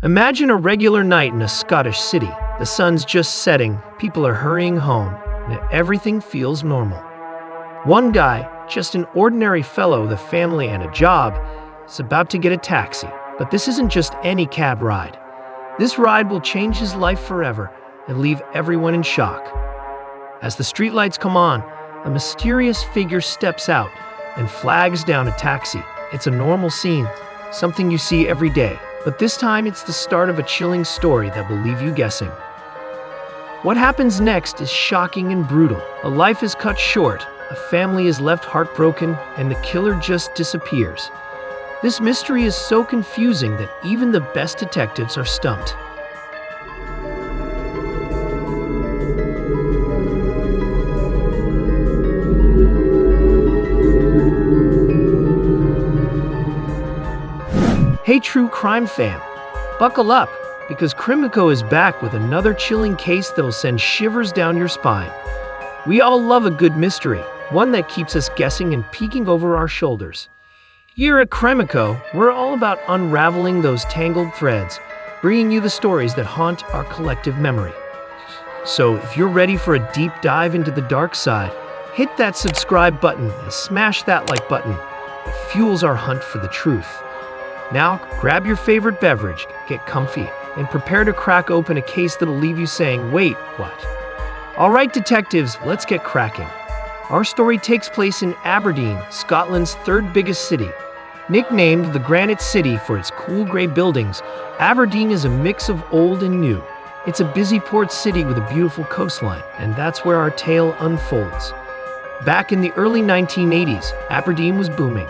Imagine a regular night in a Scottish city. The sun's just setting, people are hurrying home, and everything feels normal. One guy, just an ordinary fellow with a family and a job, is about to get a taxi. But this isn't just any cab ride. This ride will change his life forever and leave everyone in shock. As the streetlights come on, a mysterious figure steps out and flags down a taxi. It's a normal scene, something you see every day. But this time it's the start of a chilling story that will leave you guessing. What happens next is shocking and brutal. A life is cut short, a family is left heartbroken, and the killer just disappears. This mystery is so confusing that even the best detectives are stumped. Hey true crime fan, buckle up, because Crimeco is back with another chilling case that'll send shivers down your spine. We all love a good mystery, one that keeps us guessing and peeking over our shoulders. Here at Crimeco, we're all about unraveling those tangled threads, bringing you the stories that haunt our collective memory. So if you're ready for a deep dive into the dark side, hit that subscribe button and smash that like button. It fuels our hunt for the truth. Now, grab your favorite beverage, get comfy, and prepare to crack open a case that'll leave you saying, wait, what? All right, detectives, let's get cracking. Our story takes place in Aberdeen, Scotland's third biggest city. Nicknamed the Granite City for its cool gray buildings, Aberdeen is a mix of old and new. It's a busy port city with a beautiful coastline, and that's where our tale unfolds. Back in the early 1980s, Aberdeen was booming.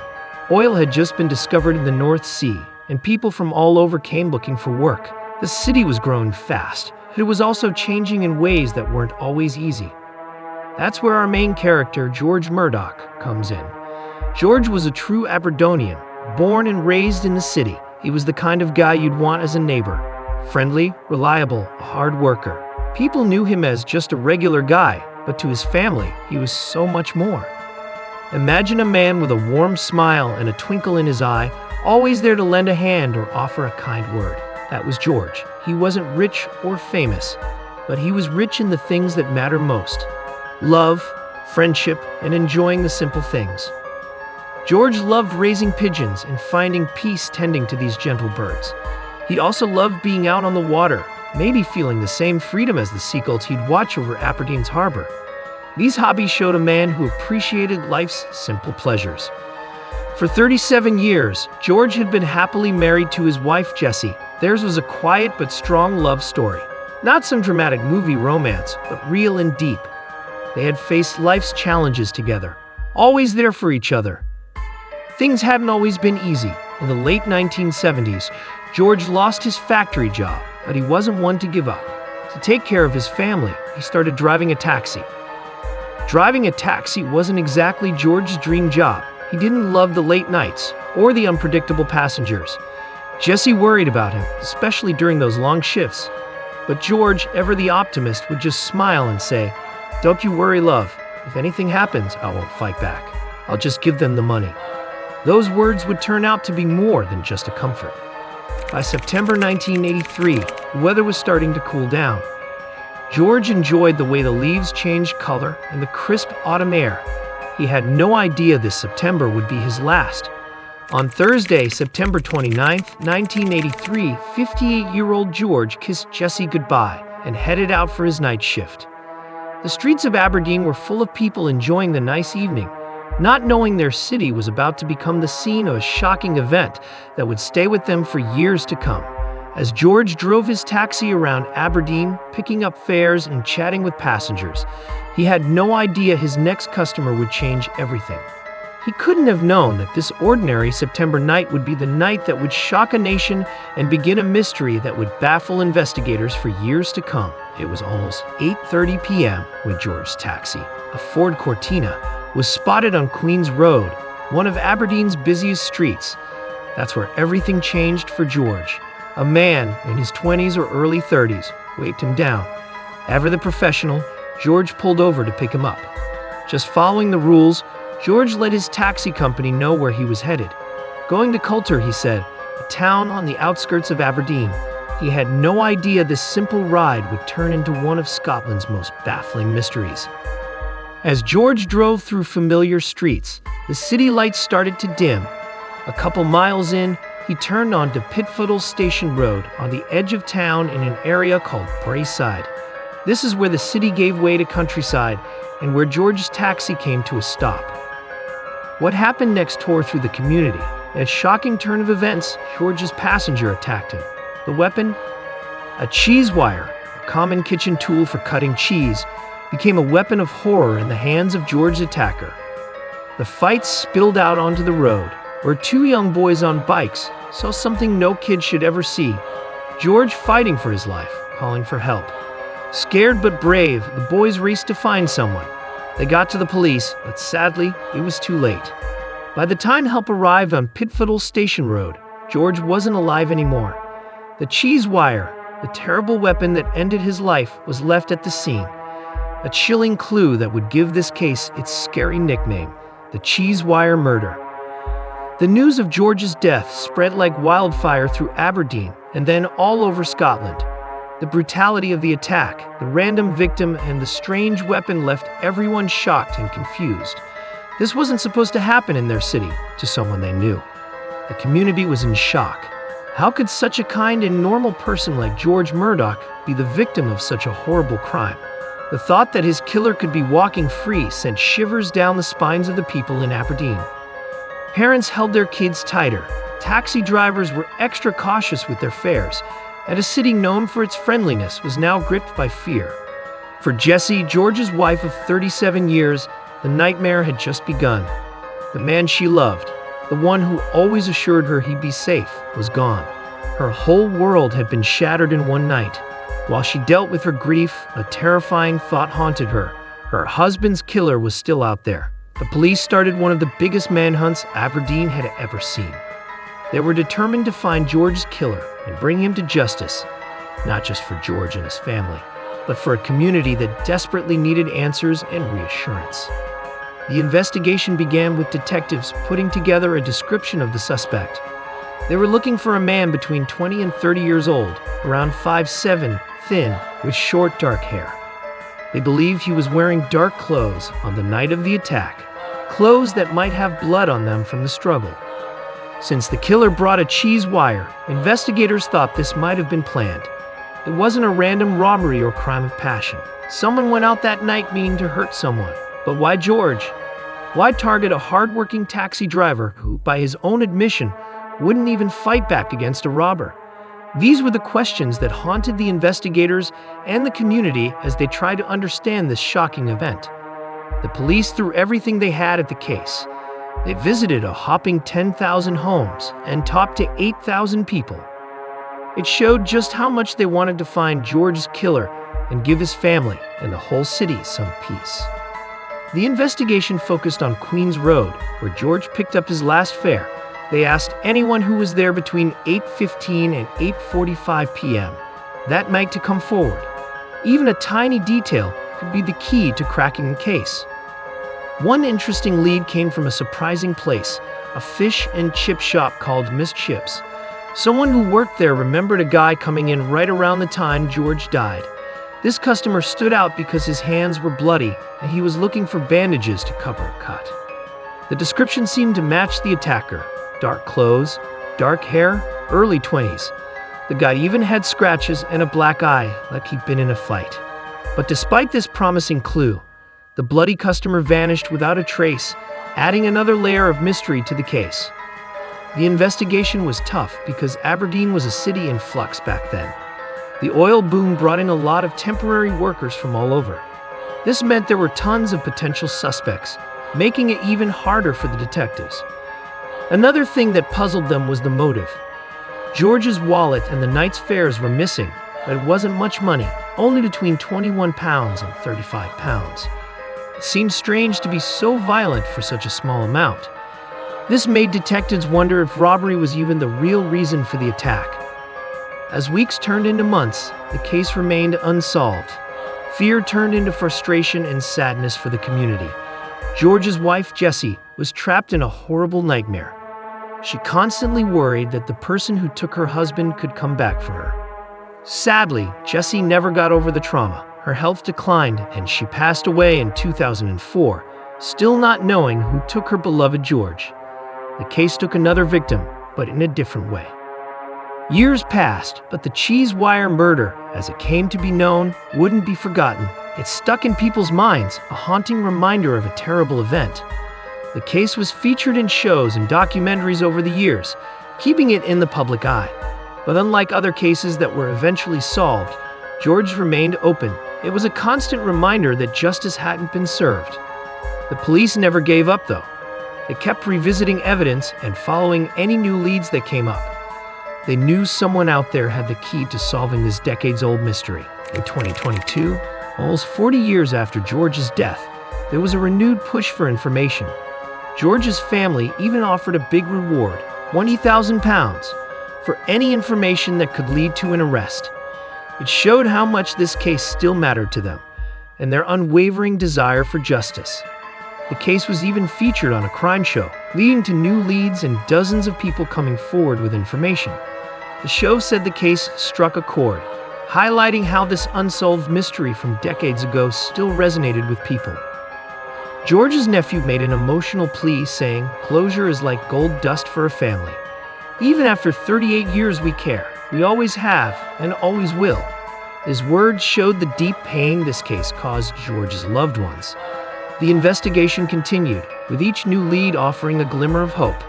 Oil had just been discovered in the North Sea, and people from all over came looking for work. The city was growing fast, but it was also changing in ways that weren't always easy. That's where our main character, Geoge Murdoch, comes in. George was a true Aberdonian, born and raised in the city. He was the kind of guy you'd want as a neighbor. Friendly, reliable, a hard worker. People knew him as just a regular guy, but to his family, he was so much more. Imagine a man with a warm smile and a twinkle in his eye, always there to lend a hand or offer a kind word. That was George. He wasn't rich or famous, but he was rich in the things that matter most. Love, friendship, and enjoying the simple things. George loved raising pigeons and finding peace tending to these gentle birds. He also loved being out on the water, maybe feeling the same freedom as the seagulls he'd watch over Aberdeen's harbor. These hobbies showed a man who appreciated life's simple pleasures. For 37 years, George had been happily married to his wife, Jessie. Theirs was a quiet but strong love story. Not some dramatic movie romance, but real and deep. They had faced life's challenges together, always there for each other. Things hadn't always been easy. In the late 1970s, George lost his factory job, but he wasn't one to give up. To take care of his family, he started driving a taxi. Driving a taxi wasn't exactly George's dream job. He didn't love the late nights or the unpredictable passengers. Jessie worried about him, especially during those long shifts. But George, ever the optimist, would just smile and say, "Don't you worry, love. If anything happens, I won't fight back. I'll just give them the money." Those words would turn out to be more than just a comfort. By September 1983, the weather was starting to cool down. George enjoyed the way the leaves changed color and the crisp autumn air. He had no idea this September would be his last. On Thursday, September 29, 1983, 58-year-old George kissed Jessie goodbye and headed out for his night shift. The streets of Aberdeen were full of people enjoying the nice evening, not knowing their city was about to become the scene of a shocking event that would stay with them for years to come. As George drove his taxi around Aberdeen, picking up fares and chatting with passengers, he had no idea his next customer would change everything. He couldn't have known that this ordinary September night would be the night that would shock a nation and begin a mystery that would baffle investigators for years to come. It was almost 8:30 p.m. when George's taxi, a Ford Cortina, was spotted on Queen's Road, one of Aberdeen's busiest streets. That's where everything changed for George. A man in his 20s or early 30s waved him down. Ever the professional, George pulled over to pick him up. Just following the rules, George let his taxi company know where he was headed. Going to Coulter, he said, a town on the outskirts of Aberdeen. He had no idea this simple ride would turn into one of Scotland's most baffling mysteries. As George drove through familiar streets, the city lights started to dim. A couple miles in, he turned onto Pitfootle Station Road on the edge of town in an area called Braeside. This is where the city gave way to countryside and where George's taxi came to a stop. What happened next tore through the community. In a shocking turn of events, George's passenger attacked him. The weapon? A cheese wire, a common kitchen tool for cutting cheese, became a weapon of horror in the hands of George's attacker. The fight spilled out onto the road, where two young boys on bikes saw something no kid should ever see. George fighting for his life, calling for help. Scared but brave, the boys raced to find someone. They got to the police, but sadly, it was too late. By the time help arrived on Pitfootle Station Road, George wasn't alive anymore. The cheese wire, the terrible weapon that ended his life, was left at the scene. A chilling clue that would give this case its scary nickname, the cheese wire murder. The news of George's death spread like wildfire through Aberdeen and then all over Scotland. The brutality of the attack, the random victim, and the strange weapon left everyone shocked and confused. This wasn't supposed to happen in their city to someone they knew. The community was in shock. How could such a kind and normal person like George Murdoch be the victim of such a horrible crime? The thought that his killer could be walking free sent shivers down the spines of the people in Aberdeen. Parents held their kids tighter. Taxi drivers were extra cautious with their fares, and a city known for its friendliness was now gripped by fear. For Jessie, George's wife of 37 years, the nightmare had just begun. The man she loved, the one who always assured her he'd be safe, was gone. Her whole world had been shattered in one night. While she dealt with her grief, a terrifying thought haunted her. Her husband's killer was still out there. The police started one of the biggest manhunts Aberdeen had ever seen. They were determined to find George's killer and bring him to justice, not just for George and his family, but for a community that desperately needed answers and reassurance. The investigation began with detectives putting together a description of the suspect. They were looking for a man between 20 and 30 years old, around 5'7", thin, with short dark hair. They believed he was wearing dark clothes on the night of the attack, clothes that might have blood on them from the struggle. Since the killer brought a cheese wire, investigators thought this might have been planned. It wasn't a random robbery or crime of passion. Someone went out that night meaning to hurt someone. But why George? Why target a hard-working taxi driver who, by his own admission, wouldn't even fight back against a robber? These were the questions that haunted the investigators and the community as they tried to understand this shocking event. The police threw everything they had at the case. They visited a hopping 10,000 homes and talked to 8,000 people. It showed just how much they wanted to find George's killer and give his family and the whole city some peace. The investigation focused on Queen's Road, where George picked up his last fare. They asked anyone who was there between 8:15 and 8:45 p.m. that night to come forward. Even a tiny detail could be the key to cracking the case. One interesting lead came from a surprising place, a fish and chip shop called Miss Chips. Someone who worked there remembered a guy coming in right around the time George died. This customer stood out because his hands were bloody and he was looking for bandages to cover a cut. The description seemed to match the attacker. Dark clothes, dark hair, early 20s. The guy even had scratches and a black eye, like he'd been in a fight. But despite this promising clue, the bloody customer vanished without a trace, adding another layer of mystery to the case. The investigation was tough because Aberdeen was a city in flux back then. The oil boom brought in a lot of temporary workers from all over. This meant there were tons of potential suspects, making it even harder for the detectives. Another thing that puzzled them was the motive. George's wallet and the night's fares were missing, but it wasn't much money, only between £21 and £35. It seemed strange to be so violent for such a small amount. This made detectives wonder if robbery was even the real reason for the attack. As weeks turned into months, the case remained unsolved. Fear turned into frustration and sadness for the community. George's wife, Jessie, was trapped in a horrible nightmare. She constantly worried that the person who took her husband could come back for her. Sadly, Jessie never got over the trauma. Her health declined, and she passed away in 2004, still not knowing who took her beloved George. The case took another victim, but in a different way. Years passed, but the cheese wire murder, as it came to be known, wouldn't be forgotten. It stuck in people's minds, a haunting reminder of a terrible event. The case was featured in shows and documentaries over the years, keeping it in the public eye. But unlike other cases that were eventually solved, George remained open. It was a constant reminder that justice hadn't been served. The police never gave up, though. They kept revisiting evidence and following any new leads that came up. They knew someone out there had the key to solving this decades-old mystery. In 2022, almost 40 years after George's death, there was a renewed push for information. George's family even offered a big reward, £20,000, for any information that could lead to an arrest. It showed how much this case still mattered to them, and their unwavering desire for justice. The case was even featured on a crime show, leading to new leads and dozens of people coming forward with information. The show said the case struck a chord, highlighting how this unsolved mystery from decades ago still resonated with people. George's nephew made an emotional plea saying, "Closure is like gold dust for a family. Even after 38 years we care. We always have and always will." His words showed the deep pain this case caused George's loved ones. The investigation continued, with each new lead offering a glimmer of hope.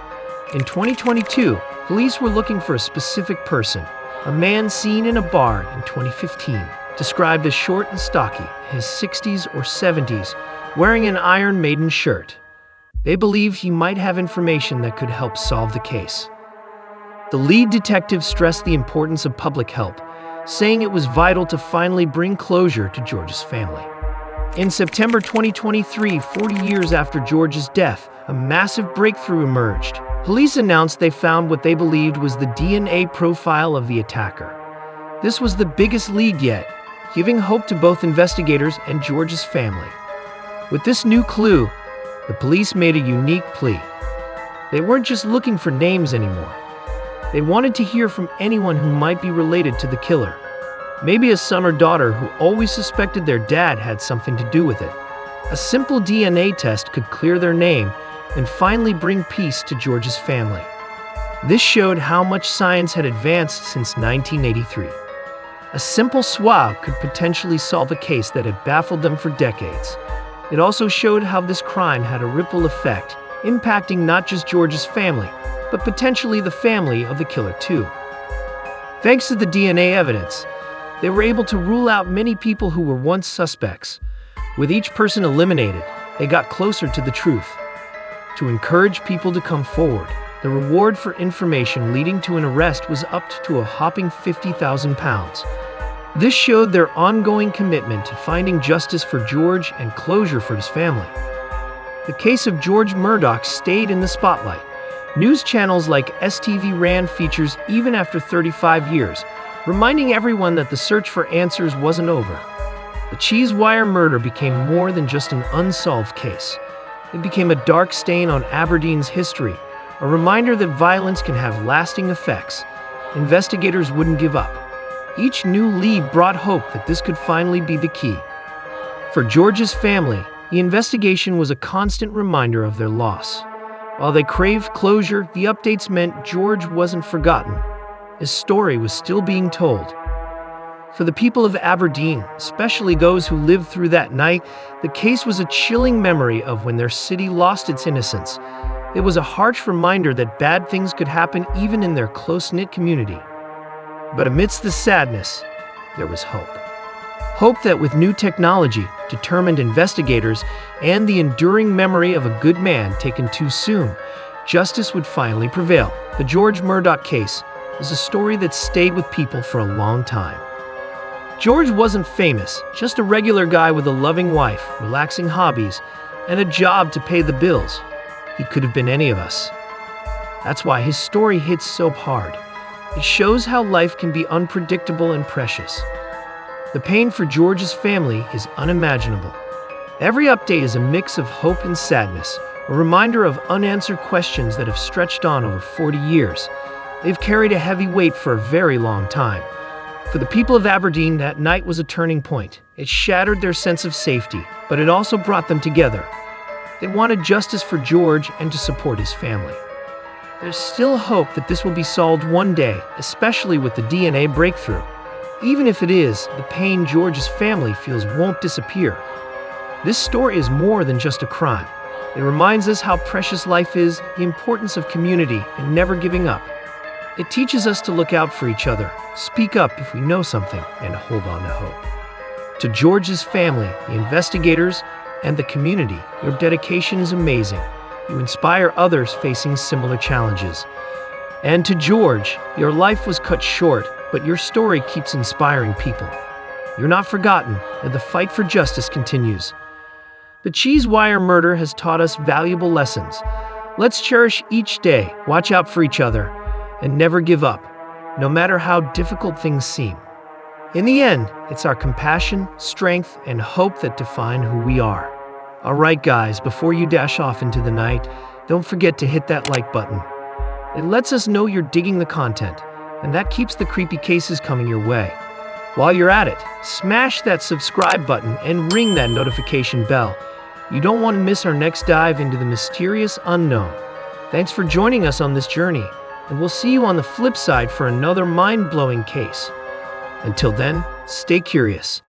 In 2022, police were looking for a specific person, a man seen in a bar in 2015, described as short and stocky, in his 60s or 70s, wearing an Iron Maiden shirt. They believed he might have information that could help solve the case. The lead detective stressed the importance of public help, saying it was vital to finally bring closure to George's family. In September 2023, 40 years after George's death, a massive breakthrough emerged. Police announced they found what they believed was the DNA profile of the attacker. This was the biggest lead yet, giving hope to both investigators and George's family. With this new clue, the police made a unique plea. They weren't just looking for names anymore. They wanted to hear from anyone who might be related to the killer. Maybe a son or daughter who always suspected their dad had something to do with it. A simple DNA test could clear their name and finally bring peace to George's family. This showed how much science had advanced since 1983. A simple swab could potentially solve a case that had baffled them for decades. It also showed how this crime had a ripple effect, impacting not just George's family, but potentially the family of the killer too. Thanks to the DNA evidence, they were able to rule out many people who were once suspects. With each person eliminated, they got closer to the truth. To encourage people to come forward, the reward for information leading to an arrest was upped to a whopping £50,000. This showed their ongoing commitment to finding justice for George and closure for his family. The case of Geoge Murdoch stayed in the spotlight. News channels like STV ran features even after 35 years, reminding everyone that the search for answers wasn't over. The cheese wire murder became more than just an unsolved case. It became a dark stain on Aberdeen's history, a reminder that violence can have lasting effects. Investigators wouldn't give up. Each new lead brought hope that this could finally be the key. For George's family, the investigation was a constant reminder of their loss. While they craved closure, the updates meant George wasn't forgotten. His story was still being told. For the people of Aberdeen, especially those who lived through that night, the case was a chilling memory of when their city lost its innocence. It was a harsh reminder that bad things could happen even in their close-knit community. But amidst the sadness, there was hope. Hope that with new technology, determined investigators, and the enduring memory of a good man taken too soon, justice would finally prevail. The Geoge Murdoch case is a story that stayed with people for a long time. George wasn't famous, just a regular guy with a loving wife, relaxing hobbies, and a job to pay the bills. He could have been any of us. That's why his story hits so hard. It shows how life can be unpredictable and precious. The pain for George's family is unimaginable. Every update is a mix of hope and sadness, a reminder of unanswered questions that have stretched on over 40 years. They've carried a heavy weight for a very long time. For the people of Aberdeen, that night was a turning point. It shattered their sense of safety, but it also brought them together. They wanted justice for George and to support his family. There's still hope that this will be solved one day, especially with the DNA breakthrough. Even if it is, the pain George's family feels won't disappear. This story is more than just a crime. It reminds us how precious life is, the importance of community, and never giving up. It teaches us to look out for each other, speak up if we know something, and hold on to hope. To George's family, the investigators, and the community, your dedication is amazing. You inspire others facing similar challenges. And to George, your life was cut short, but your story keeps inspiring people. You're not forgotten, and the fight for justice continues. The cheese wire murder has taught us valuable lessons. Let's cherish each day, watch out for each other, and never give up, no matter how difficult things seem. In the end, it's our compassion, strength, and hope that define who we are. All right, guys, before you dash off into the night, don't forget to hit that like button. It lets us know you're digging the content, and that keeps the creepy cases coming your way. While you're at it, smash that subscribe button and ring that notification bell. You don't want to miss our next dive into the mysterious unknown. Thanks for joining us on this journey, and we'll see you on the flip side for another mind-blowing case. Until then, stay curious.